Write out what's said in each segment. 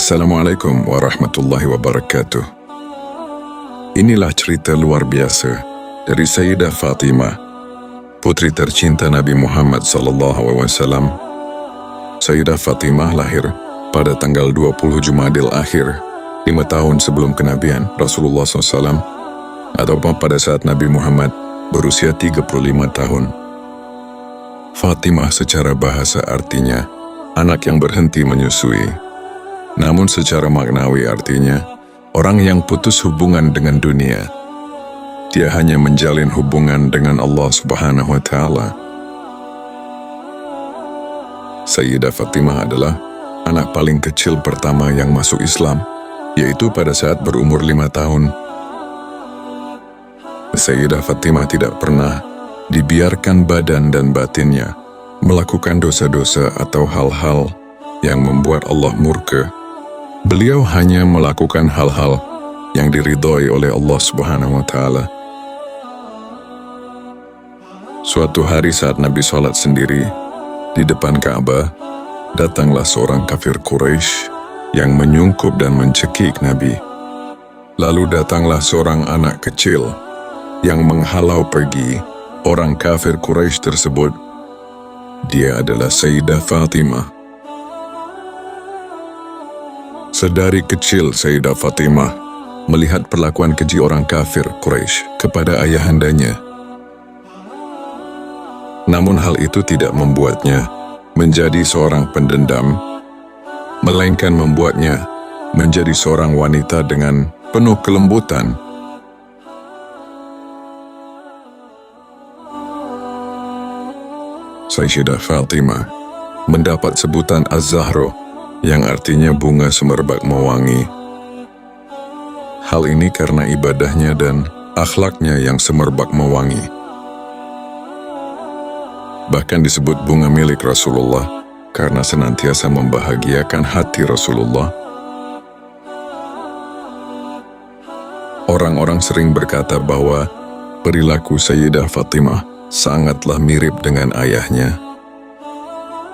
Assalamualaikum warahmatullahi wabarakatuh. Inilah cerita luar biasa dari Sayyidah Fatimah, putri tercinta Nabi Muhammad SAW. Sayyidah Fatimah lahir pada tanggal 20 Jumadil Akhir, 5 tahun sebelum kenabian Rasulullah SAW, atau pada saat Nabi Muhammad berusia 35 tahun. Fatimah secara bahasa artinya anak yang berhenti menyusui. Namun secara maknawi artinya orang yang putus hubungan dengan dunia. Dia hanya menjalin hubungan dengan Allah Subhanahu wa Ta'ala. Sayyidah Fatimah adalah anak paling kecil pertama yang masuk Islam, yaitu pada saat berumur 5 tahun. Sayyidah Fatimah tidak pernah dibiarkan badan dan batinnya melakukan dosa-dosa atau hal-hal yang membuat Allah murka. Beliau hanya melakukan hal-hal yang diridhoi oleh Allah Subhanahu wa Ta'ala. Suatu hari saat Nabi sholat sendiri di depan Ka'bah, datanglah seorang kafir Quraisy yang menyungkup dan mencekik Nabi. Lalu datanglah seorang anak kecil yang menghalau pergi orang kafir Quraisy tersebut. Dia adalah Sayyidah Fatimah. Sedari kecil Sayyidah Fatimah melihat perlakuan keji orang kafir Quraisy kepada ayahandanya. Namun hal itu tidak membuatnya menjadi seorang pendendam, melainkan membuatnya menjadi seorang wanita dengan penuh kelembutan. Sayyidah Fatimah mendapat sebutan Az-Zahra, yang artinya bunga semerbak mewangi. Hal ini karena ibadahnya dan akhlaknya yang semerbak mewangi. Bahkan disebut bunga milik Rasulullah karena senantiasa membahagiakan hati Rasulullah. Orang-orang sering berkata bahwa perilaku Sayyidah Fatimah sangatlah mirip dengan ayahnya.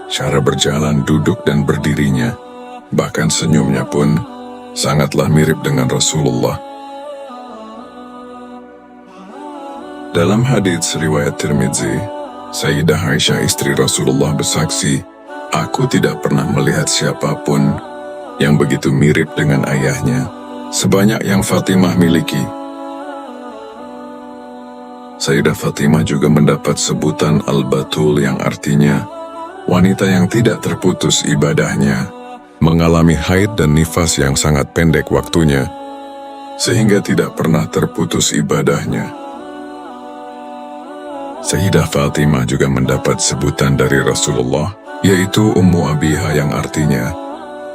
Cara berjalan, duduk, dan berdirinya, bahkan senyumnya pun sangatlah mirip dengan Rasulullah. Dalam hadits riwayat Tirmidzi, Sayyidah Aisyah istri Rasulullah bersaksi, "Aku tidak pernah melihat siapapun yang begitu mirip dengan ayahnya sebanyak yang Fatimah miliki." Sayyidah Fatimah juga mendapat sebutan Al-Batul yang artinya wanita yang tidak terputus ibadahnya, mengalami haid dan nifas yang sangat pendek waktunya, sehingga tidak pernah terputus ibadahnya. Sayyidah Fatimah juga mendapat sebutan dari Rasulullah, yaitu Ummu Abiha yang artinya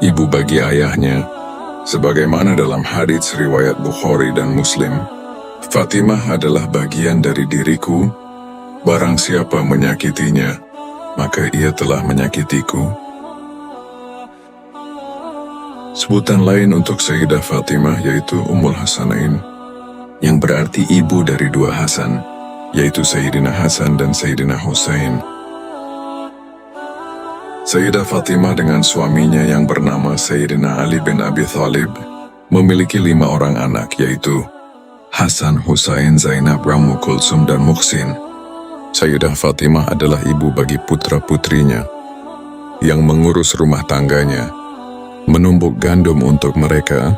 ibu bagi ayahnya. Sebagaimana dalam hadits riwayat Bukhari dan Muslim, "Fatimah adalah bagian dari diriku, barang siapa menyakitinya, maka ia telah menyakitiku." Sebutan lain untuk Sayyidah Fatimah yaitu Ummul Hasanain, yang berarti ibu dari dua Hasan, yaitu Sayyidina Hasan dan Sayyidina Husain. Sayyidah Fatimah dengan suaminya yang bernama Sayyidina Ali bin Abi Thalib memiliki 5 orang anak, yaitu Hasan, Husain, Zainab, Ummu Kulsum, dan Muhsin. Sayyidah Fatimah adalah ibu bagi putra-putrinya yang mengurus rumah tangganya, menumbuk gandum untuk mereka,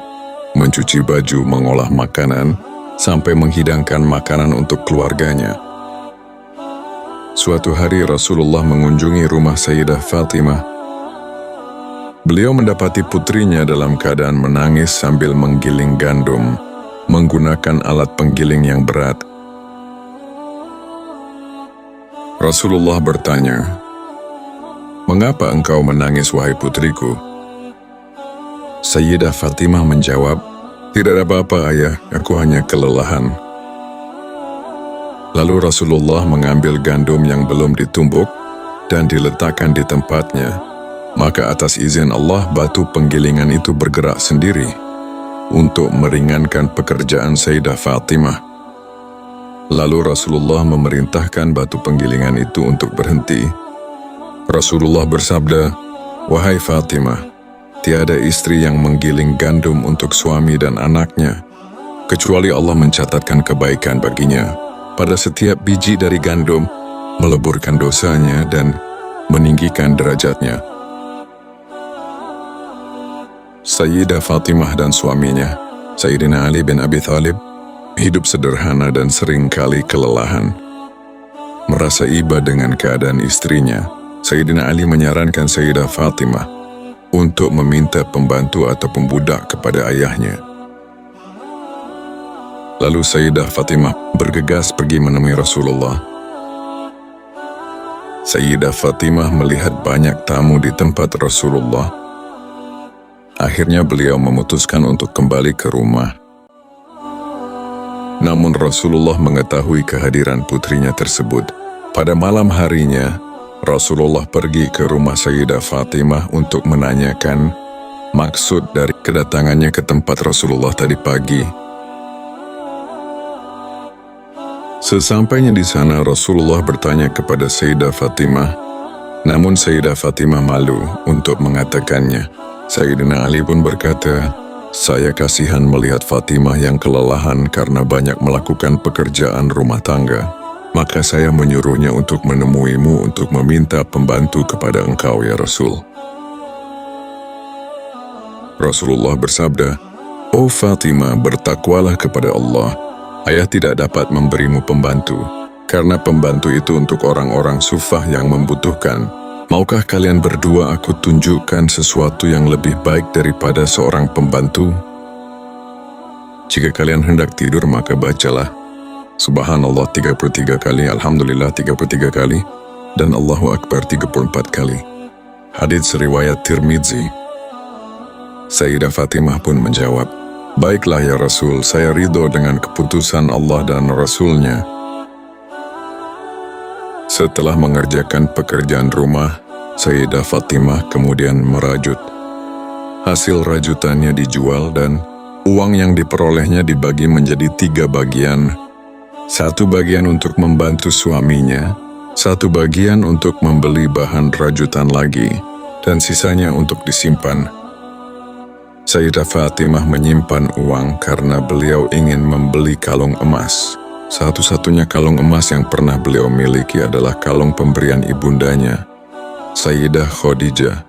mencuci baju, mengolah makanan, sampai menghidangkan makanan untuk keluarganya. Suatu hari Rasulullah mengunjungi rumah Sayyidah Fatimah. Beliau mendapati putrinya dalam keadaan menangis sambil menggiling gandum, menggunakan alat penggiling yang berat. Rasulullah bertanya, "Mengapa engkau menangis, wahai putriku?" Sayyidah Fatimah menjawab, "Tidak ada apa-apa ayah, aku hanya kelelahan." Lalu Rasulullah mengambil gandum yang belum ditumbuk dan diletakkan di tempatnya. Maka atas izin Allah, batu penggilingan itu bergerak sendiri untuk meringankan pekerjaan Sayyidah Fatimah. Lalu Rasulullah memerintahkan batu penggilingan itu untuk berhenti. Rasulullah bersabda, "Wahai Fatimah, tiada istri yang menggiling gandum untuk suami dan anaknya, kecuali Allah mencatatkan kebaikan baginya pada setiap biji dari gandum, meleburkan dosanya dan meninggikan derajatnya. Sayyidah Fatimah dan suaminya, Sayyidina Ali bin Abi Thalib, hidup sederhana dan seringkali kelelahan. Merasa iba dengan keadaan istrinya, Sayyidina Ali menyarankan Sayyidah Fatimah untuk meminta pembantu atau pembudak kepada ayahnya. Lalu Sayyidah Fatimah bergegas pergi menemui Rasulullah. Sayyidah Fatimah melihat banyak tamu di tempat Rasulullah. Akhirnya beliau memutuskan untuk kembali ke rumah. Namun Rasulullah mengetahui kehadiran putrinya tersebut. Pada malam harinya, Rasulullah pergi ke rumah Sayyidah Fatimah untuk menanyakan maksud dari kedatangannya ke tempat Rasulullah tadi pagi. Sesampainya di sana, Rasulullah bertanya kepada Sayyidah Fatimah, namun Sayyidah Fatimah malu untuk mengatakannya. Sayyidina Ali pun berkata, "Saya kasihan melihat Fatimah yang kelelahan karena banyak melakukan pekerjaan rumah tangga. Maka saya menyuruhnya untuk menemuimu untuk meminta pembantu kepada engkau, ya Rasul." Rasulullah bersabda, "Oh Fatimah, bertakwalah kepada Allah. Ayah tidak dapat memberimu pembantu, karena pembantu itu untuk orang-orang sufah yang membutuhkan. Maukah kalian berdua aku tunjukkan sesuatu yang lebih baik daripada seorang pembantu? Jika kalian hendak tidur, maka bacalah Subhanallah 33 kali, Alhamdulillah 33 kali, dan Allahu Akbar 34 kali." Hadits riwayat Tirmidzi. Sayyidah Fatimah pun menjawab, "Baiklah ya Rasul, saya ridho dengan keputusan Allah dan Rasulnya." Setelah mengerjakan pekerjaan rumah, Sayyidah Fatimah kemudian merajut. Hasil rajutannya dijual dan uang yang diperolehnya dibagi menjadi 3 bagian. 1 bagian untuk membantu suaminya, 1 bagian untuk membeli bahan rajutan lagi, dan sisanya untuk disimpan. Sayyidah Fatimah menyimpan uang karena beliau ingin membeli kalung emas. Satu-satunya kalung emas yang pernah beliau miliki adalah kalung pemberian ibundanya, Sayyidah Khadijah.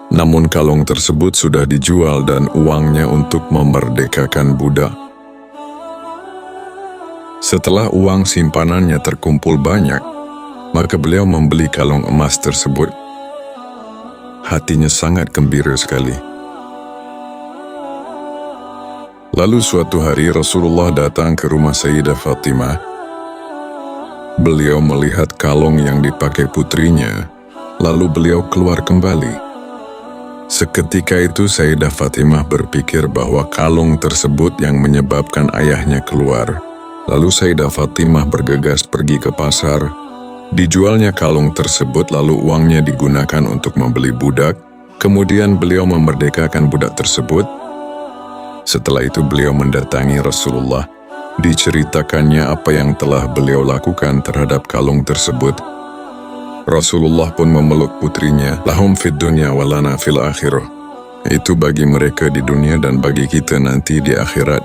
Namun kalung tersebut sudah dijual dan uangnya untuk memerdekakan budak. Setelah uang simpanannya terkumpul banyak, maka beliau membeli kalung emas tersebut. Hatinya sangat gembira sekali. Lalu suatu hari Rasulullah datang ke rumah Sayyidah Fatimah. Beliau melihat kalung yang dipakai putrinya, lalu beliau keluar kembali. Seketika itu Sayyidah Fatimah berpikir bahwa kalung tersebut yang menyebabkan ayahnya keluar. Lalu Sayyidah Fatimah bergegas pergi ke pasar. Dijualnya kalung tersebut, lalu uangnya digunakan untuk membeli budak. Kemudian beliau memerdekakan budak tersebut. Setelah itu beliau mendatangi Rasulullah. Diceritakannya apa yang telah beliau lakukan terhadap kalung tersebut. Rasulullah pun memeluk putrinya. "Lahum fid dunya walana fil akhirah." Itu bagi mereka di dunia dan bagi kita nanti di akhirat.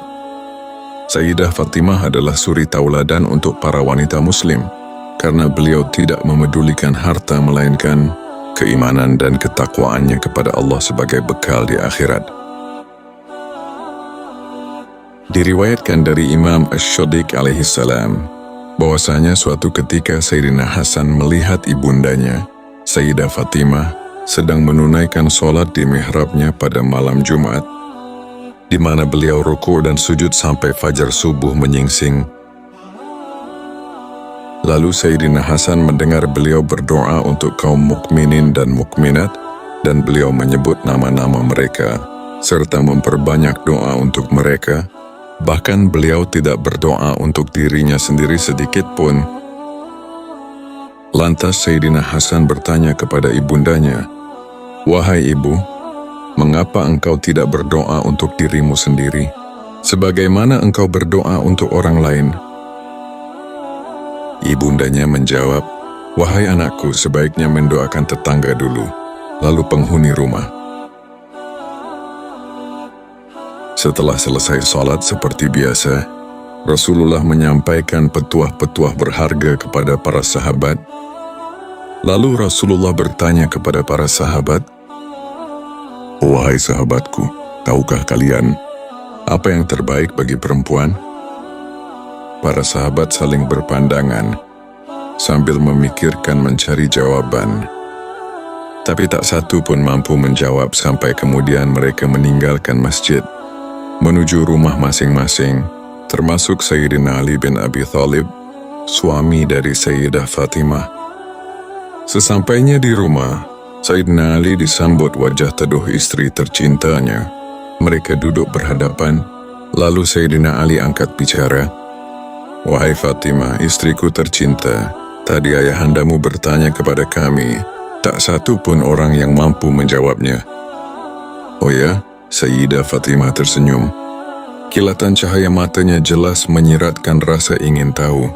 Sayyidah Fatimah adalah suri tauladan untuk para wanita muslim, karena beliau tidak memedulikan harta melainkan keimanan dan ketakwaannya kepada Allah sebagai bekal di akhirat. Diriwayatkan dari Imam Asy-Syadiq alaihissalam bahwasanya suatu ketika Sayyidina Hasan melihat ibundanya, Sayyidah Fatimah, sedang menunaikan sholat di mihrabnya pada malam Jumat, di mana beliau ruku' dan sujud sampai fajar subuh menyingsing. Lalu Sayyidina Hasan mendengar beliau berdoa untuk kaum mukminin dan mukminat, dan beliau menyebut nama-nama mereka, serta memperbanyak doa untuk mereka. Bahkan beliau tidak berdoa untuk dirinya sendiri sedikit pun. Lantas Sayyidina Hasan bertanya kepada ibundanya, "Wahai ibu, mengapa engkau tidak berdoa untuk dirimu sendiri, sebagaimana engkau berdoa untuk orang lain?" Ibundanya menjawab, "Wahai anakku, sebaiknya mendoakan tetangga dulu, lalu penghuni rumah, Setelah selesai salat seperti biasa, Rasulullah menyampaikan petuah-petuah berharga kepada para sahabat. Lalu Rasulullah bertanya kepada para sahabat, "Wahai sahabatku, tahukah kalian apa yang terbaik bagi perempuan?" Para sahabat saling berpandangan sambil memikirkan mencari jawaban. Tapi tak satu pun mampu menjawab sampai kemudian mereka meninggalkan masjid, menuju rumah masing-masing, termasuk Sayyidina Ali bin Abi Thalib, suami dari Sayyidah Fatimah. Sesampainya di rumah, Sayyidina Ali disambut wajah teduh istri tercintanya. Mereka duduk berhadapan, lalu Sayyidina Ali angkat bicara, "Wahai Fatimah, istriku tercinta, tadi ayahandamu bertanya kepada kami, tak satu pun orang yang mampu menjawabnya." "Oh ya?" Sayyidah Fatimah tersenyum. Kilatan cahaya matanya jelas menyiratkan rasa ingin tahu.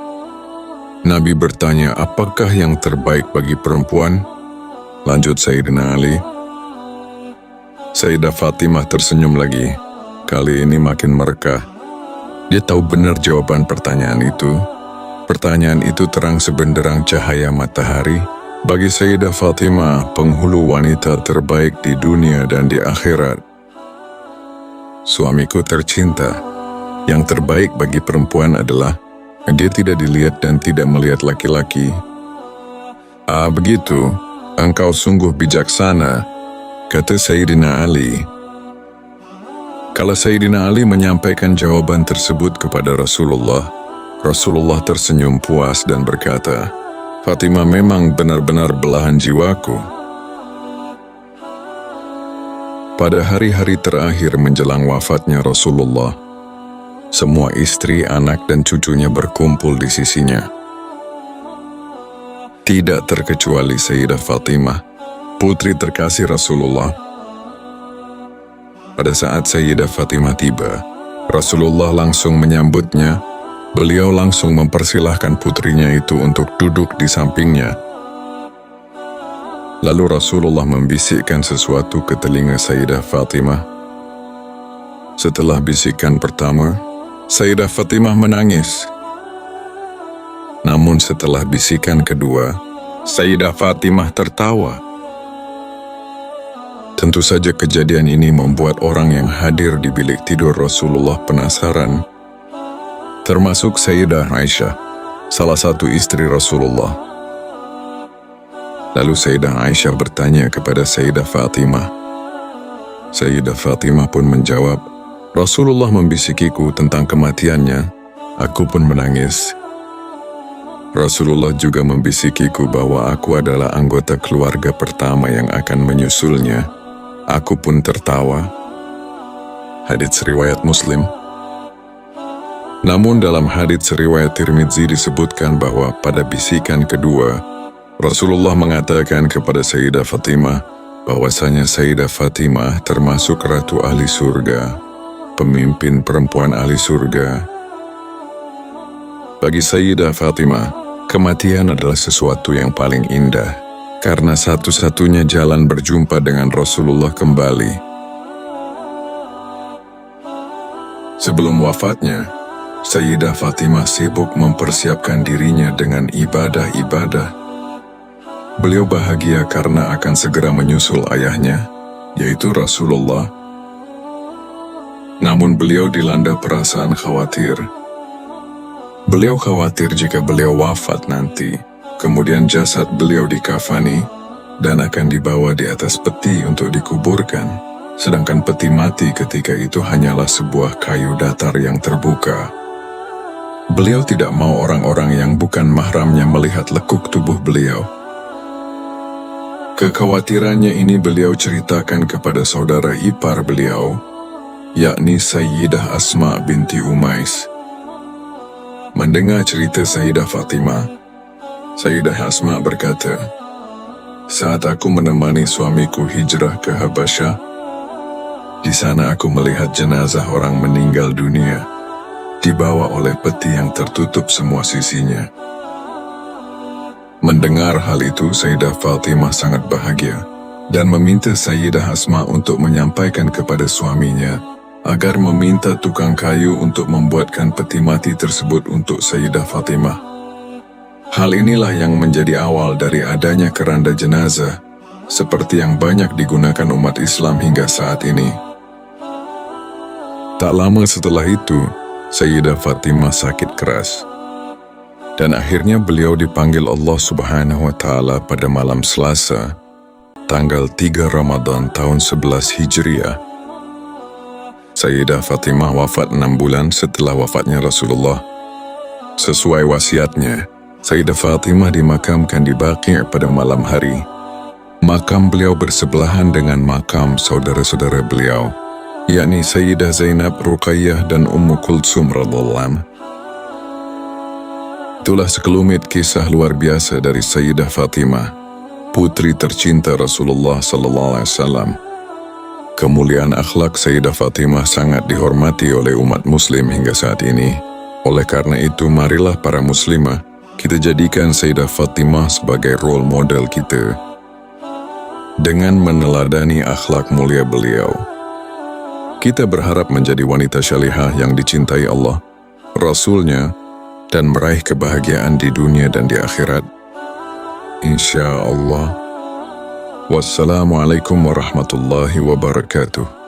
Nabi bertanya, "Apakah yang terbaik bagi perempuan?" Lanjut Sayyidina Ali. Sayyidah Fatimah tersenyum lagi. Kali ini makin merekah. Dia tahu benar jawaban pertanyaan itu. Pertanyaan itu terang sebenderang cahaya matahari. Bagi Sayyidah Fatimah, penghulu wanita terbaik di dunia dan di akhirat. "Suamiku tercinta, yang terbaik bagi perempuan adalah dia tidak dilihat dan tidak melihat laki-laki." "Ah, begitu, engkau sungguh bijaksana," kata Sayyidina Ali. Kalau Sayyidina Ali menyampaikan jawaban tersebut kepada Rasulullah, Rasulullah tersenyum puas dan berkata, "Fatimah memang benar-benar belahan jiwaku." Pada hari-hari terakhir menjelang wafatnya Rasulullah, semua istri, anak, dan cucunya berkumpul di sisinya. Tidak terkecuali Sayyidah Fatimah, putri terkasih Rasulullah. Pada saat Sayyidah Fatimah tiba, Rasulullah langsung menyambutnya. Beliau langsung mempersilahkan putrinya itu untuk duduk di sampingnya. Lalu Rasulullah membisikkan sesuatu ke telinga Sayyidah Fatimah. Setelah bisikan pertama, Sayyidah Fatimah menangis. Namun setelah bisikan kedua, Sayyidah Fatimah tertawa. Tentu saja kejadian ini membuat orang yang hadir di bilik tidur Rasulullah penasaran, termasuk Sayyidah Aisyah, salah satu istri Rasulullah. Lalu Sayyidah Aisyah bertanya kepada Sayyidah Fatimah. Sayyidah Fatimah pun menjawab, "Rasulullah membisikiku tentang kematiannya, aku pun menangis. Rasulullah juga membisikiku bahwa aku adalah anggota keluarga pertama yang akan menyusulnya. Aku pun tertawa." Hadits riwayat Muslim. Namun dalam hadits riwayat Tirmidzi disebutkan bahwa pada bisikan kedua, Rasulullah mengatakan kepada Sayyidah Fatimah bahwasanya Sayyidah Fatimah termasuk ratu ahli surga, pemimpin perempuan ahli surga. Bagi Sayyidah Fatimah, kematian adalah sesuatu yang paling indah, karena satu-satunya jalan berjumpa dengan Rasulullah kembali. Sebelum wafatnya, Sayyidah Fatimah sibuk mempersiapkan dirinya dengan ibadah-ibadah. Beliau bahagia karena akan segera menyusul ayahnya, yaitu Rasulullah. Namun beliau dilanda perasaan khawatir. Beliau khawatir jika beliau wafat nanti, kemudian jasad beliau dikafani dan akan dibawa di atas peti untuk dikuburkan, sedangkan peti mati ketika itu hanyalah sebuah kayu datar yang terbuka. Beliau tidak mau orang-orang yang bukan mahramnya melihat lekuk tubuh beliau. Kekhawatirannya ini beliau ceritakan kepada saudara ipar beliau, yakni Sayyidah Asma binti Umais. Mendengar cerita Sayyidah Fatimah, Sayyidah Asma berkata, "Saat aku menemani suamiku hijrah ke Habasyah, di sana aku melihat jenazah orang meninggal dunia, dibawa oleh peti yang tertutup semua sisinya." Mendengar hal itu, Sayyidah Fatimah sangat bahagia dan meminta Sayyidah Asma untuk menyampaikan kepada suaminya agar meminta tukang kayu untuk membuatkan peti mati tersebut untuk Sayyidah Fatimah. Hal inilah yang menjadi awal dari adanya keranda jenazah, seperti yang banyak digunakan umat Islam hingga saat ini. Tak lama setelah itu, Sayyidah Fatimah sakit keras. Dan akhirnya beliau dipanggil Allah Subhanahu wa Ta'ala pada malam Selasa, tanggal 3 Ramadan tahun 11 Hijriah. Sayyidah Fatimah wafat 6 bulan setelah wafatnya Rasulullah. Sesuai wasiatnya, Sayyidah Fatimah dimakamkan di Baqi' pada malam hari. Makam beliau bersebelahan dengan makam saudara-saudara beliau, yakni Sayyidah Zainab, Ruqayyah, dan Ummu Kultsum radhiyallahu anha. Itulah sekelumit kisah luar biasa dari Sayyidah Fatimah, putri tercinta Rasulullah sallallahu alaihi wasallam. Kemuliaan akhlak Sayyidah Fatimah sangat dihormati oleh umat muslim hingga saat ini. Oleh karena itu, marilah para muslimah kita jadikan Sayyidah Fatimah sebagai role model kita dengan meneladani akhlak mulia beliau. Kita berharap menjadi wanita syalihah yang dicintai Allah, Rasulnya, dan meraih kebahagiaan di dunia dan di akhirat, insya Allah. Wassalamualaikum warahmatullahi wabarakatuh.